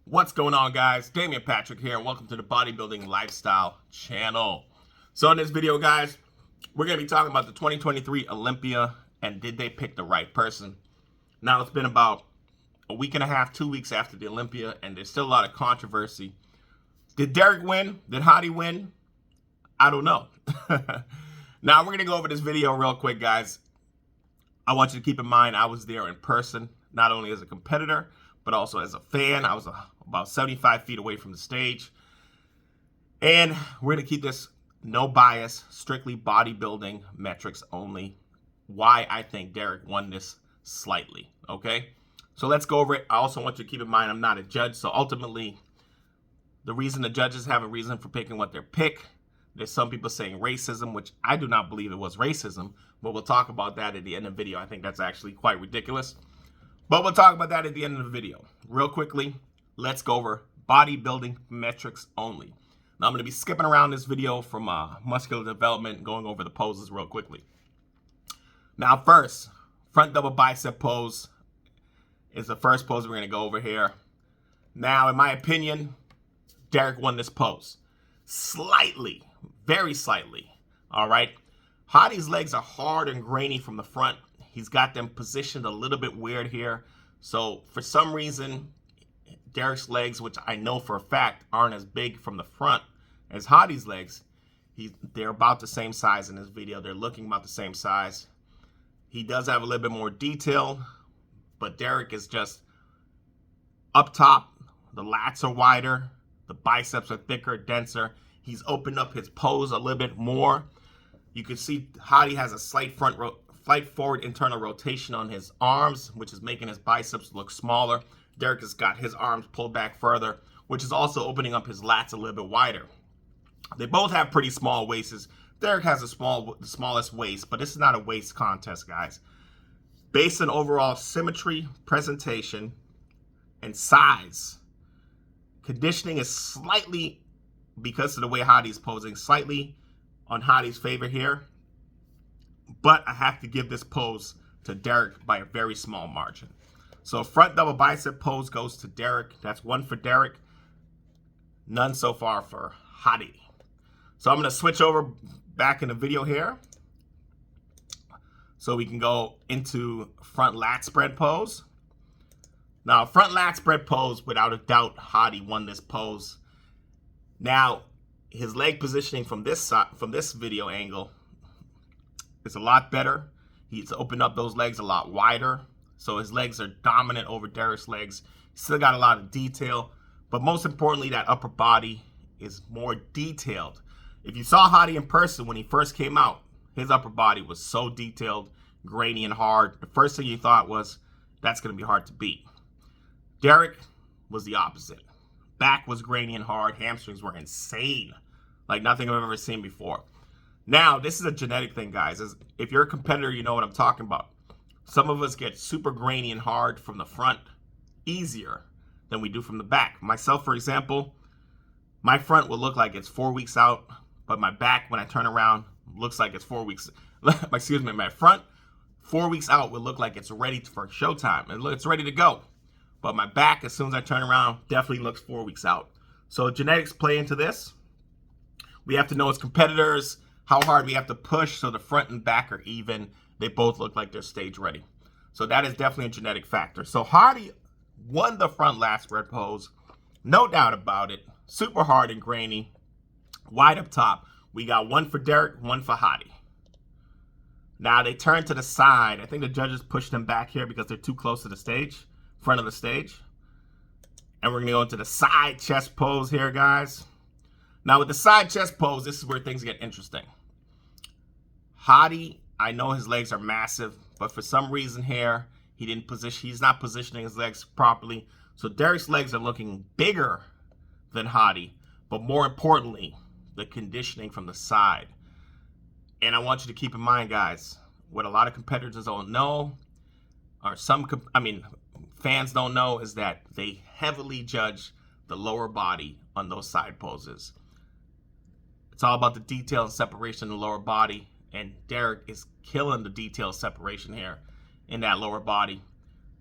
What's going on, guys? Damian Patrick here, and welcome to the Bodybuilding Lifestyle channel. So in this video, guys, we're going to be talking about the 2023 Olympia and did they pick the right person. Now, it's been about a week and a half, 2 weeks after the Olympia, and there's still a lot of controversy. Did Derek win? Did Hadi win? I don't know. Now, we're going to go over this video real quick, guys. I want you to keep in mind I was there in person, not only as a competitor, but also as a fan. I was about 75 feet away from the stage. And we're going to keep this no bias, strictly bodybuilding metrics only. Why I think Derek won this slightly, okay? So let's go over it. I also want you to keep in mind I'm not a judge, so ultimately the reason the judges have a reason for picking what they pick. There's some people saying racism, which I do not believe it was racism, but we'll talk about that at the end of the video. I think that's actually quite ridiculous. But we'll talk about that at the end of the video. Real quickly, let's go over bodybuilding metrics only. Now, I'm going to be skipping around this video from muscular development, going over the poses real quickly. Now, first, front double bicep pose is the first pose we're going to go over here. Now, in my opinion, Derek won this pose. Slightly, very slightly, all right? Hadi's legs are hard and grainy from the front. He's got them positioned a little bit weird here. So for some reason, Derek's legs, which I know for a fact aren't as big from the front as Hadi's legs, they're about the same size in this video. They're looking about the same size. He does have a little bit more detail, but Derek is just up top. The lats are wider. The biceps are thicker, denser. He's opened up his pose a little bit more. You can see Hadi has a slight forward internal rotation on his arms, which is making his biceps look smaller. Derek has got his arms pulled back further, which is also opening up his lats a little bit wider. They both have pretty small waists. Derek has the smallest waist, but this is not a waist contest, guys. Based on overall symmetry, presentation, and size, conditioning is slightly, because of the way Hadi's posing, slightly on Hadi's favor here. But I have to give this pose to Derek by a very small margin. So front double bicep pose goes to Derek. That's one for Derek. None so far for Hadi. So I'm going to switch over back in the video here. So we can go into front lat spread pose. Now, front lat spread pose, without a doubt, Hadi won this pose. Now, his leg positioning from this side, from this video angle, is a lot better. He's opened up those legs a lot wider. So his legs are dominant over Derek's legs. Still got a lot of detail. But most importantly, that upper body is more detailed. If you saw Hadi in person when he first came out, his upper body was so detailed, grainy and hard. The first thing you thought was, that's going to be hard to beat. Derek was the opposite. Back was grainy and hard. Hamstrings were insane. Like nothing I've ever seen before. Now, this is a genetic thing, guys. If you're a competitor, you know what I'm talking about. Some of us get super grainy and hard from the front easier than we do from the back. Myself, for example, my front will look like it's 4 weeks out, but my back, when I turn around, looks like it's 4 weeks. Excuse me, my front 4 weeks out will look like it's ready for showtime. It's ready to go. But my back, as soon as I turn around, definitely looks 4 weeks out. So genetics play into this. We have to know as competitors how hard we have to push so the front and back are even. They both look like they're stage ready. So that is definitely a genetic factor. So Hadi won the front lat spread pose. No doubt about it. Super hard and grainy. Wide up top. We got one for Derek, one for Hadi. Now they turn to the side. I think the judges pushed them back here because they're too close to the stage, front of the stage. And we're going to go into the side chest pose here, guys. Now with the side chest pose, this is where things get interesting. Hadi, I know his legs are massive, but for some reason here, he's not positioning his legs properly. So Derek's legs are looking bigger than Hadi, but more importantly, the conditioning from the side. And I want you to keep in mind, guys, what a lot of competitors don't know, or fans don't know, is that they heavily judge the lower body on those side poses. It's all about the detail and separation in the lower body. And Derek is killing the detail separation here in that lower body,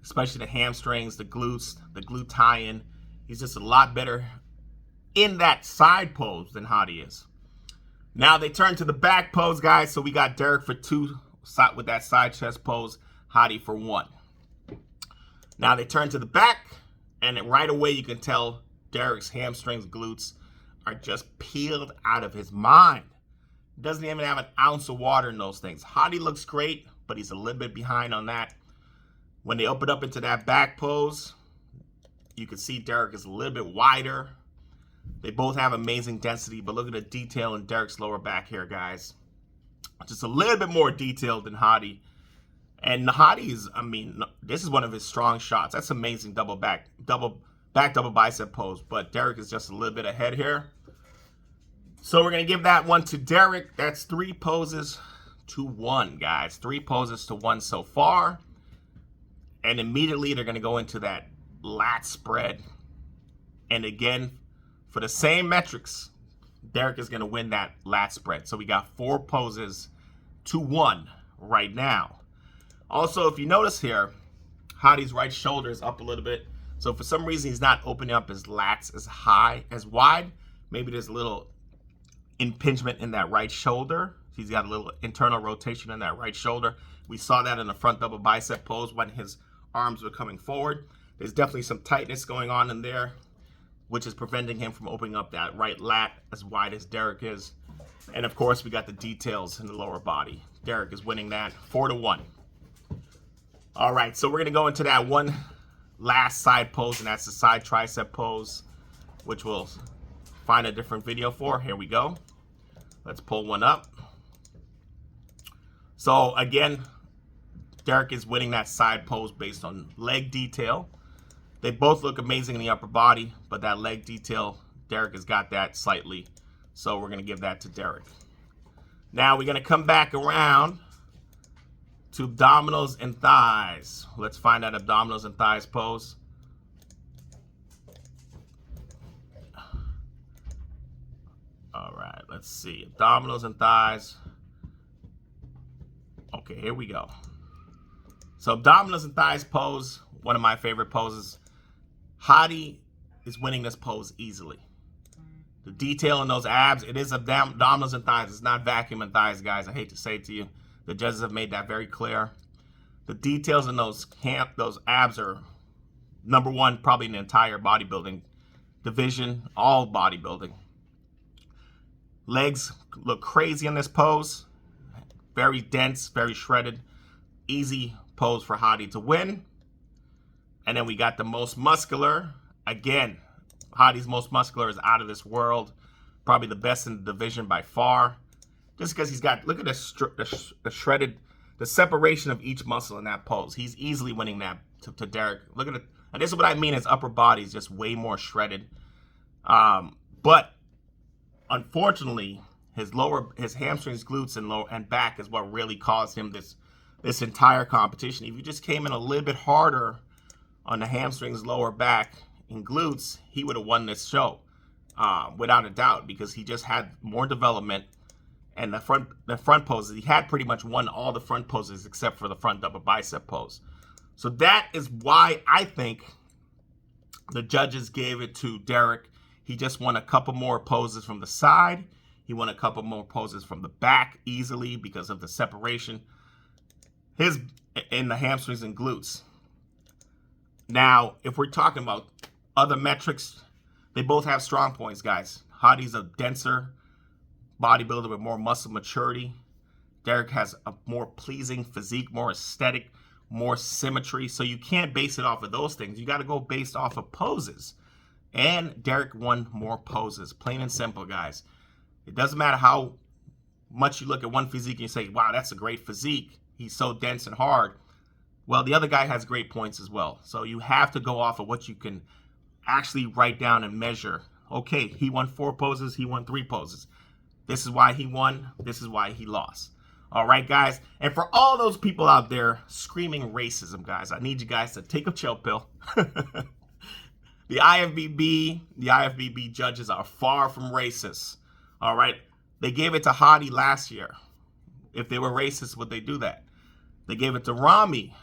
especially the hamstrings, the glutes, the glute tie-in. He's just a lot better in that side pose than Hadi is. Now they turn to the back pose, guys. So we got Derek for 2 with that side chest pose, Hadi for 1. Now they turn to the back, and right away you can tell Derek's hamstrings, glutes are just peeled out of his mind. Doesn't even have an ounce of water in those things. Hadi looks great, but he's a little bit behind on that. When they open up into that back pose, you can see Derek is a little bit wider. They both have amazing density, but look at the detail in Derek's lower back here, guys. Just a little bit more detailed than Hadi. And Hadi's, I mean, this is one of his strong shots. That's amazing double bicep pose. But Derek is just a little bit ahead here. So we're going to give that one to Derek. That's 3 poses to 1, guys. 3 poses to 1 so far. And immediately they're going to go into that lat spread. And again, for the same metrics, Derek is going to win that lat spread. So we got 4 poses to 1 right now. Also, if you notice here, Hadi's right shoulder is up a little bit. So for some reason, he's not opening up his lats as wide. Maybe there's a little impingement in that right shoulder. He's got a little internal rotation in that right shoulder. We saw that in the front double bicep pose when his arms were coming forward. There's definitely some tightness going on in there, which is preventing him from opening up that right lat as wide as Derek is. And of course, we got the details in the lower body. Derek is winning that 4 to 1. All right, so we're going to go into that one last side pose, and that's the side tricep pose, which we'll find a different video for. Here we go. Let's pull one up. So again, Derek is winning that side pose based on leg detail. They both look amazing in the upper body, but that leg detail, Derek has got that slightly. So we're going to give that to Derek. Now we're going to come back around to abdominals and thighs. Let's find that abdominals and thighs pose. All right, let's see. Abdominals and thighs. Okay, here we go. So abdominals and thighs pose, one of my favorite poses. Hadi is winning this pose easily. The detail in those abs, it is abdominals and thighs. It's not vacuum and thighs, guys. I hate to say it to you. The judges have made that very clear. The details in those abs are number 1 probably in the entire bodybuilding division, all bodybuilding. Legs look crazy in this pose. Very dense, very shredded. Easy pose for Hadi to win. And then we got the most muscular. Again, Hadi's most muscular is out of this world. Probably the best in the division by far. Just because he's got, look at the shredded, the separation of each muscle in that pose. He's easily winning that to Derek. Look at it. And this is what I mean, his upper body is just way more shredded. But unfortunately, his hamstrings, glutes, and back is what really caused him this entire competition. If you just came in a little bit harder on the hamstrings, lower back, and glutes, he would have won this show without a doubt, because he just had more development. And the front poses, he had pretty much won all the front poses except for the front double bicep pose. So that is why I think the judges gave it to Derek. He just won a couple more poses from the side. He won a couple more poses from the back easily because of the separation in the hamstrings and glutes. Now, if we're talking about other metrics, they both have strong points, guys. Hadi's a denser bodybuilder with more muscle maturity. Derek has a more pleasing physique, more aesthetic, more symmetry. So you can't base it off of those things. You got to go based off of poses. And Derek won more poses. Plain and simple, guys. It doesn't matter how much you look at one physique and you say, wow, that's a great physique. He's so dense and hard. Well, the other guy has great points as well. So you have to go off of what you can actually write down and measure. Okay, he won 4 poses. He won 3 poses. This is why he won. This is why he lost. All right, guys. And for all those people out there screaming racism, guys, I need you guys to take a chill pill. The IFBB judges are far from racist. All right. They gave it to Hadi last year. If they were racist, would they do that? They gave it to Rami,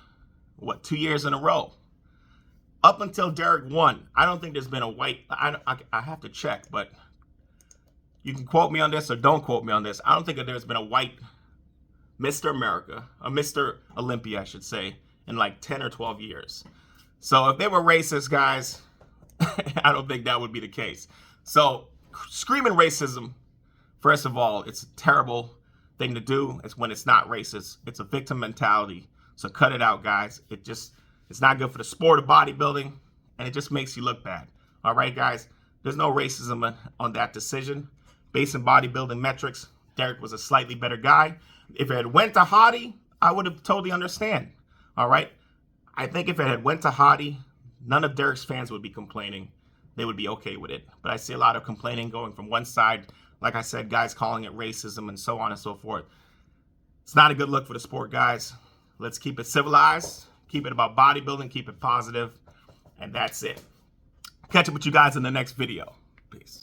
2 years in a row. up until Derek won, I don't think there's been a white, I have to check, but you can quote me on this or don't quote me on this. I don't think that there's been a white Mr. America, or Mr. Olympia, I should say, in like 10 or 12 years. So if they were racist, guys, I don't think that would be the case. So screaming racism, first of all, it's a terrible thing to do. It's when it's not racist. It's a victim mentality. So cut it out, guys. It's not good for the sport of bodybuilding, and it just makes you look bad. All right, guys? There's no racism on that decision. Based on bodybuilding metrics, Derek was a slightly better guy. If it had went to Hadi, I would have totally understand. All right? I think if it had went to Hadi, none of Derek's fans would be complaining. They would be okay with it. But I see a lot of complaining going from one side. Like I said, guys calling it racism and so on and so forth. It's not a good look for the sport, guys. Let's keep it civilized. Keep it about bodybuilding. Keep it positive. And that's it. Catch up with you guys in the next video. Peace.